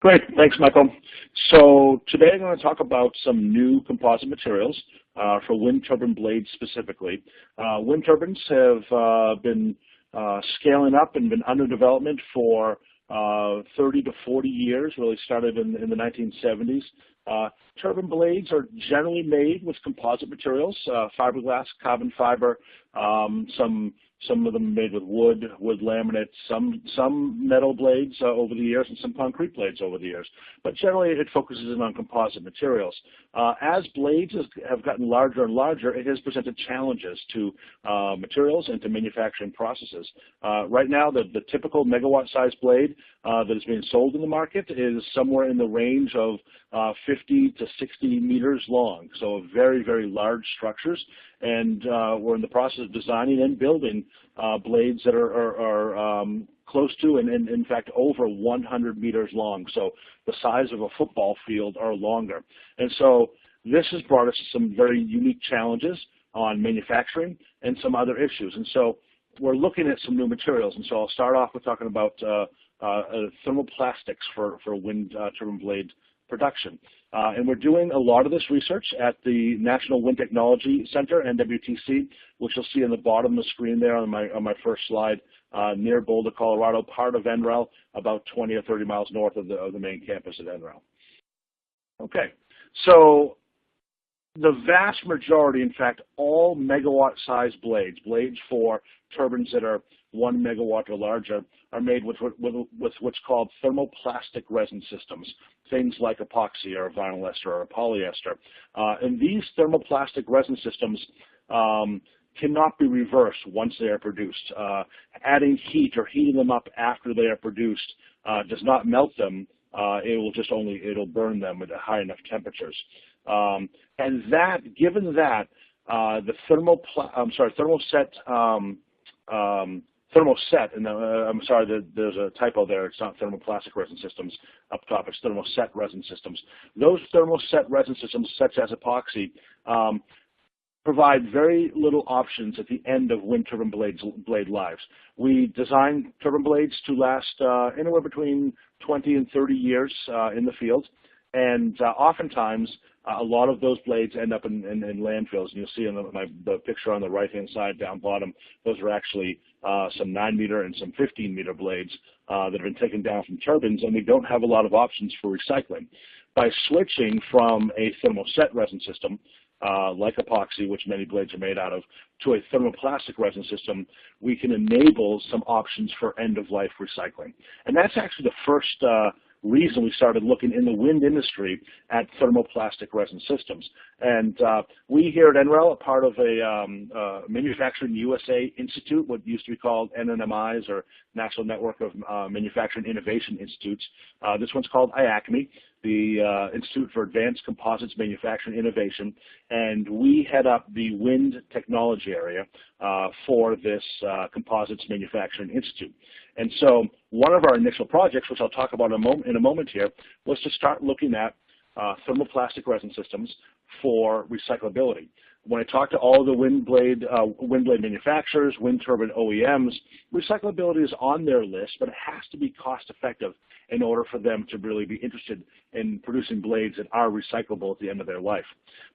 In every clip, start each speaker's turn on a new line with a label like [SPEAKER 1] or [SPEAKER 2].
[SPEAKER 1] Great, thanks, Michael. So today I'm going to talk about some new composite materials for wind turbine blades specifically. Wind turbines have been scaling up and been under development for 30 to 40 years, really started in the 1970s. Turbine blades are generally made with composite materials, fiberglass, carbon fiber, some of them made with wood laminate, some metal blades over the years, and some concrete blades over the years. But generally, it focuses in on composite materials. As blades have gotten larger and larger, it has presented challenges to materials and to manufacturing processes. Right now, the typical megawatt-sized blade that is being sold in the market is somewhere in the range of 50 to 60 meters long, so very, very large structures. And we're in the process of designing and building blades that are close to and in fact over 100 meters long, so the size of a football field or longer. And so this has brought us some very unique challenges on manufacturing and some other issues. And so we're looking at some new materials. And so I'll start off with talking about thermoplastics for wind turbine blade production. And we're doing a lot of this research at the National Wind Technology Center, NWTC, which you'll see on the bottom of the screen there on my first slide, near Boulder, Colorado, part of NREL, about 20 or 30 miles north of the main campus at NREL. Okay, so the vast majority, in fact, all megawatt-sized blades for turbines that are 1 megawatt or larger, are made with what's called thermoplastic resin systems, things like epoxy or vinyl ester or polyester. And these thermoplastic resin systems cannot be reversed once they are produced. Adding heat or heating them up after they are produced does not melt them. It'll burn them at high enough temperatures. And that, given that, the thermoset, and I'm sorry, there's a typo there. It's not thermoplastic resin systems up top. It's thermoset resin systems. Those thermoset resin systems, such as epoxy, provide very little options at the end of wind turbine blade lives. We design turbine blades to last anywhere between 20 and 30 years in the field, and oftentimes a lot of those blades end up in landfills. And you'll see in the picture on the right-hand side down bottom, those are actually some 9-meter and some 15-meter blades that have been taken down from turbines, and we don't have a lot of options for recycling. By switching from a thermoset resin system, like epoxy, which many blades are made out of, to a thermoplastic resin system, we can enable some options for end-of-life recycling. And that's actually the first reason we started looking in the wind industry at thermoplastic resin systems. And we here at NREL are part of a Manufacturing USA Institute, what used to be called NNMIs, or National Network of Manufacturing Innovation Institutes. This one's called ACMA, the Institute for Advanced Composites Manufacturing Innovation, and we head up the wind technology area for this Composites Manufacturing Institute. And so one of our initial projects, which I'll talk about in a moment here, was to start looking at thermoplastic resin systems for recyclability. When I talk to all of the wind blade manufacturers, wind turbine OEMs, recyclability is on their list, but it has to be cost effective in order for them to really be interested in producing blades that are recyclable at the end of their life.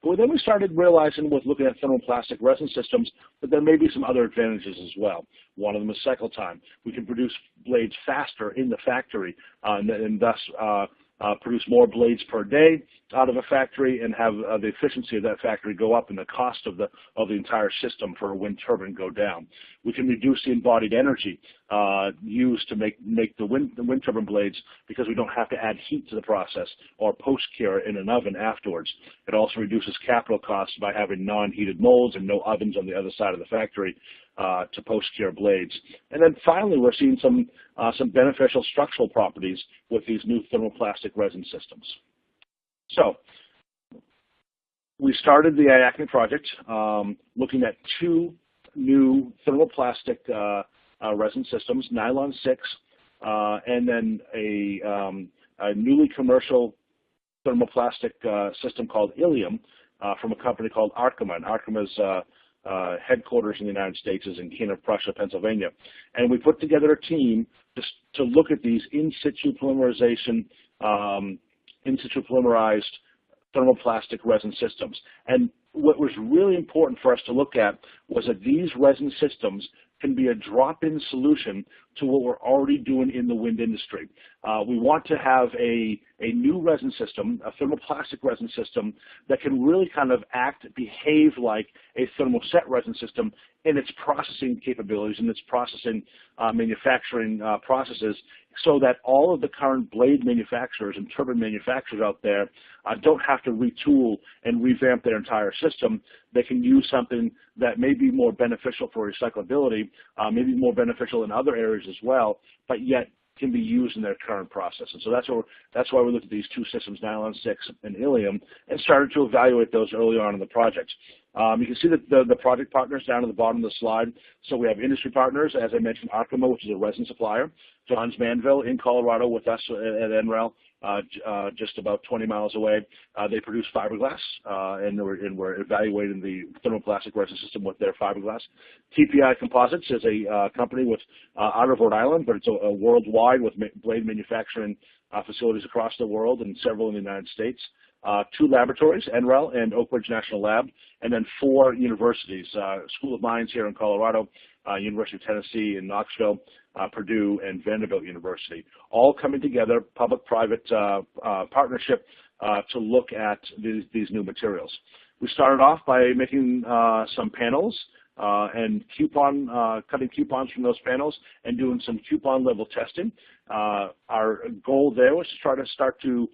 [SPEAKER 1] But then we started realizing with looking at thermoplastic resin systems that there may be some other advantages as well. One of them is cycle time. We can produce blades faster in the factory and thus produce more blades per day out of a factory and have the efficiency of that factory go up and the cost of the entire system for a wind turbine go down. We can reduce the embodied energy used to make the wind turbine blades because we don't have to add heat to the process or post-cure in an oven afterwards. It also reduces capital costs by having non-heated molds and no ovens on the other side of the factory to post-cure blades. And then finally, we're seeing some beneficial structural properties with these new thermoplastic resin systems. So we started the ACMA project looking at 2 new thermoplastic resin systems, nylon 6, and then a newly commercial thermoplastic system called Ilium from a company called ACMA. And ACMA is headquarters in the United States is in King of Prussia, Pennsylvania. And we put together a team just to look at these in situ polymerization, in situ polymerized thermoplastic resin systems. And what was really important for us to look at was that these resin systems can be a drop-in solution to what we're already doing in the wind industry. We want to have a new resin system, a thermoplastic resin system that can really kind of behave like a thermoset resin system in its processing capabilities and its processing manufacturing processes, so that all of the current blade manufacturers and turbine manufacturers out there don't have to retool and revamp their entire system. They can use something that may be more beneficial for recyclability, maybe more beneficial in other areas as well, but yet can be used in their current process. And so that's why we looked at these two systems, Nylon 6 and Ilium, and started to evaluate those early on in the project. You can see the project partners down at the bottom of the slide. So we have industry partners, as I mentioned, ACMA, which is a resin supplier, Johns Manville in Colorado with us at NREL, just about 20 miles away. They produce fiberglass, and we're evaluating the thermoplastic resin system with their fiberglass. TPI Composites is a company out of Rhode Island, but it's a worldwide with blade manufacturing facilities across the world and several in the United States. 2 laboratories, NREL and Oak Ridge National Lab, and then 4 universities, School of Mines here in Colorado, University of Tennessee in Knoxville, Purdue, and Vanderbilt University, all coming together, public-private partnership to look at these new materials. We started off by making some panels and cutting coupons from those panels and doing some coupon level testing. Our goal there was to start to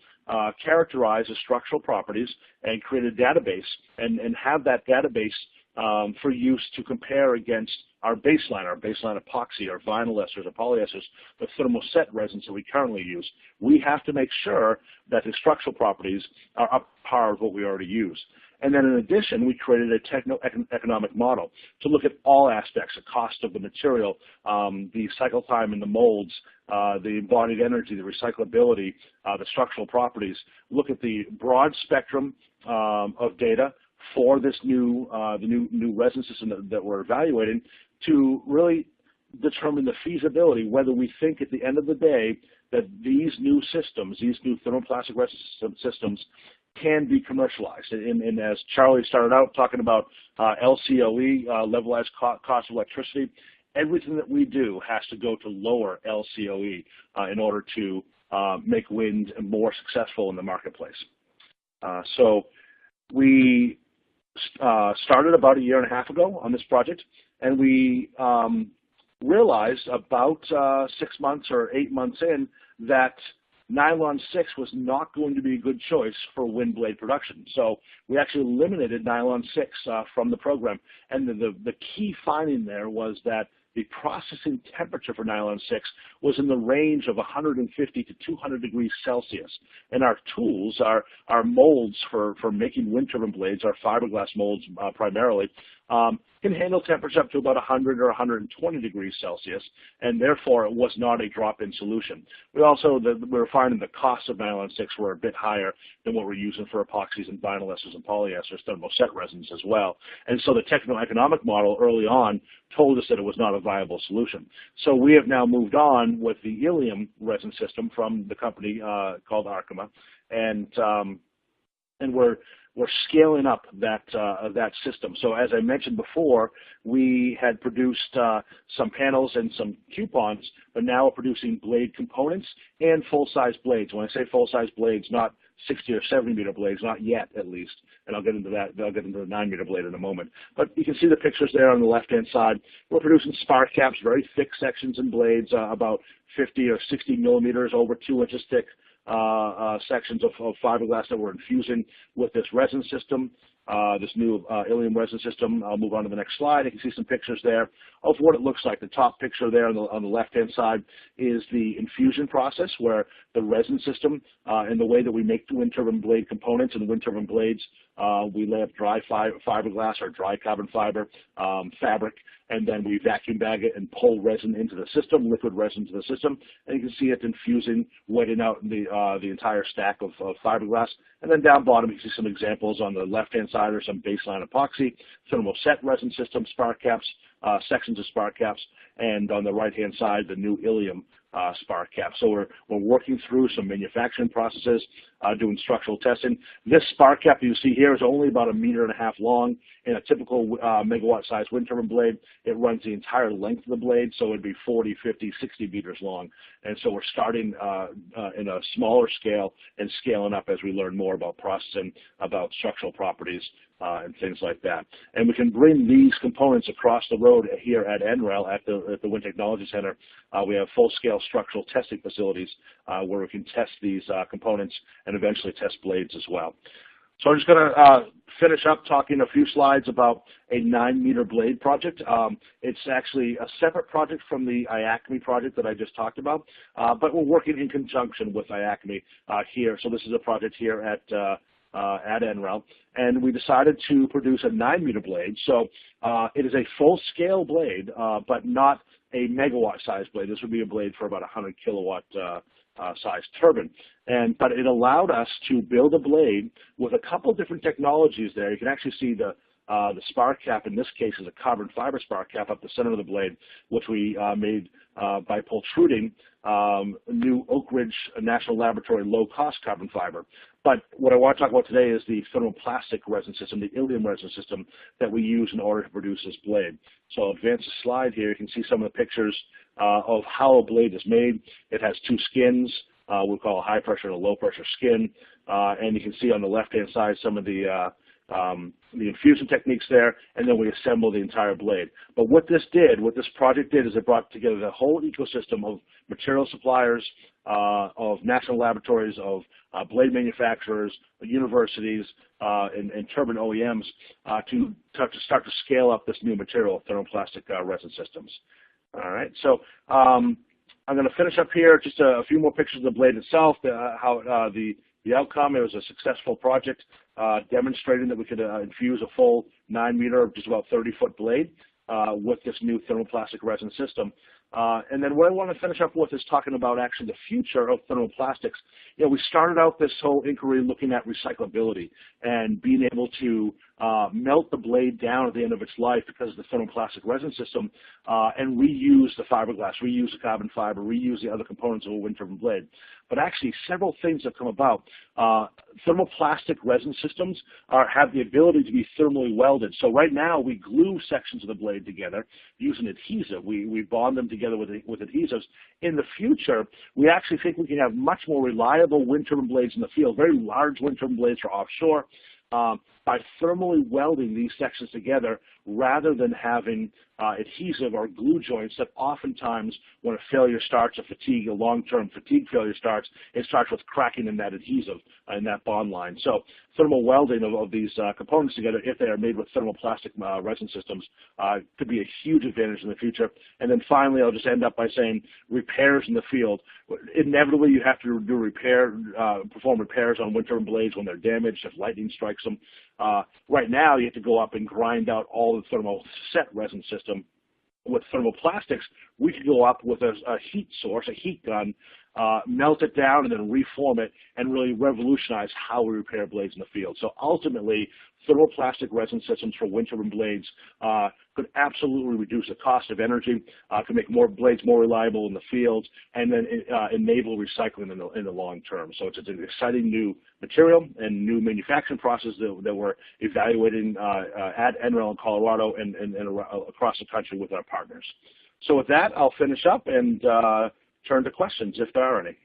[SPEAKER 1] characterize the structural properties and create a database and have that database for use to compare against our baseline epoxy, our vinyl esters, our polyesters, the thermoset resins that we currently use. We have to make sure that the structural properties are up to par with what we already use. And then in addition, we created a techno-economic model to look at all aspects, the cost of the material, the cycle time in the molds, the embodied energy, the recyclability, the structural properties, look at the broad spectrum of data for this new resin system that we're evaluating to really determine the feasibility, whether we think at the end of the day that these new systems, these new thermoplastic resin systems can be commercialized. And as Charlie started out talking about LCOE, levelized cost of electricity, everything that we do has to go to lower LCOE in order to make wind more successful in the marketplace. So we started about 1.5 years ago on this project, and we realized about 6 months or 8 months in that Nylon 6 was not going to be a good choice for wind blade production. So we actually eliminated Nylon 6 from the program. And the key finding there was that the processing temperature for Nylon 6 was in the range of 150 to 200 degrees Celsius. And our tools, our molds for making wind turbine blades, our fiberglass molds primarily, can handle temperature up to about 100 or 120 degrees Celsius, and therefore it was not a drop-in solution. We were finding the costs of Nylon 6 were a bit higher than what we're using for epoxies and vinyl esters and polyesters, thermoset resins as well. And so the techno-economic model early on told us that it was not a viable solution. So we have now moved on with the Ilium resin system from the company called ACMA, and we're scaling up that system. So as I mentioned before, we had produced some panels and some coupons, but now we're producing blade components and full-size blades. When I say full-size blades, not 60 or 70 meter blades, not yet at least, and I'll get into that. I'll get into the 9 meter blade in a moment. But you can see the pictures there on the left-hand side. We're producing spark caps, very thick sections and blades, about 50 or 60 millimeters, over 2 inches thick. Sections of fiberglass that we're infusing with this resin system, this new Ilium resin system. I'll move on to the next slide. You can see some pictures there of what it looks like. The top picture there on the left-hand side is the infusion process, where the resin system and the way that we make the wind turbine blade components and the wind turbine blades, we lay up dry fiberglass or dry carbon fiber fabric, and then we vacuum bag it and pull resin into the system, liquid resin into the system, and you can see it infusing, wetting out the entire stack of fiberglass. And then down bottom, you can see some examples on the left-hand side side are some baseline epoxy, thermoset resin systems, spark caps, sections of spark caps, and on the right-hand side, the new Ilium spark cap. So we're working through some manufacturing processes, doing structural testing. This spark cap you see here is only about 1.5 meters long. In a typical megawatt-sized wind turbine blade, it runs the entire length of the blade, so it'd be 40, 50, 60 meters long. And so we're starting in a smaller scale and scaling up as we learn more about processing, about structural properties, and things like that. And we can bring these components across the road here at NREL, at the Wind Technology Center. We have full-scale structural testing facilities where we can test these components and eventually test blades as well. So I'm just going to finish up talking a few slides about a 9-meter blade project. It's actually a separate project from the ACMA project that I just talked about, but we're working in conjunction with ACMA here. So this is a project here at NREL, and we decided to produce a 9-meter blade. So it is a full-scale blade, but not a megawatt-sized blade. This would be a blade for about 100 kilowatt size turbine. But it allowed us to build a blade with a couple different technologies there. You can actually see the spark cap in this case is a carbon fiber spark cap up the center of the blade, which we made by pultruding new Oak Ridge National Laboratory low-cost carbon fiber. But what I want to talk about today is the thermoplastic resin system, the Ilium resin system that we use in order to produce this blade. So I'll advance the slide here. You can see some of the pictures of how a blade is made. It has two skins. We'll call a high pressure and a low pressure skin. And you can see on the left-hand side some of the infusion techniques there, and then we assemble the entire blade. But what this project did, is it brought together the whole ecosystem of material suppliers, of national laboratories, of blade manufacturers, universities, and turbine OEMs to start to scale up this new material, thermoplastic resin systems. All right, so I'm going to finish up here, just a few more pictures of the blade itself, how the outcome. It was a successful project demonstrating that we could infuse a full 9-meter, just about 30-foot blade with this new thermoplastic resin system. And then what I want to finish up with is talking about actually the future of thermoplastics. You know, we started out this whole inquiry looking at recyclability and being able to melt the blade down at the end of its life because of the thermoplastic resin system and reuse the fiberglass, reuse the carbon fiber, reuse the other components of a wind turbine blade. But actually, several things have come about. Thermoplastic resin systems have the ability to be thermally welded. So right now, we glue sections of the blade together using adhesive. We bond them together with adhesives. In the future, we actually think we can have much more reliable wind turbine blades in the field, very large wind turbine blades for offshore, by thermally welding these sections together rather than having adhesive or glue joints that oftentimes when a failure starts, a long-term fatigue failure starts, it starts with cracking in that adhesive in that bond line. So thermal welding of these components together, if they are made with thermoplastic resin systems, could be a huge advantage in the future. And then finally, I'll just end up by saying repairs in the field. Inevitably, you have to perform repairs on wind turbine blades when they're damaged, if lightning strikes them. Right now, you have to go up and grind out all the thermoset resin system. With thermoplastics, we could go up with a heat source, a heat gun, melt it down and then reform it and really revolutionize how we repair blades in the field. So ultimately, thermoplastic resin systems for wind turbine blades could absolutely reduce the cost of energy, could make blades more reliable in the field, and then enable recycling in the long term. So it's an exciting new material and new manufacturing process that we're evaluating at NREL in Colorado and across the country with our partners. So with that, I'll finish up and turn to questions if there are any.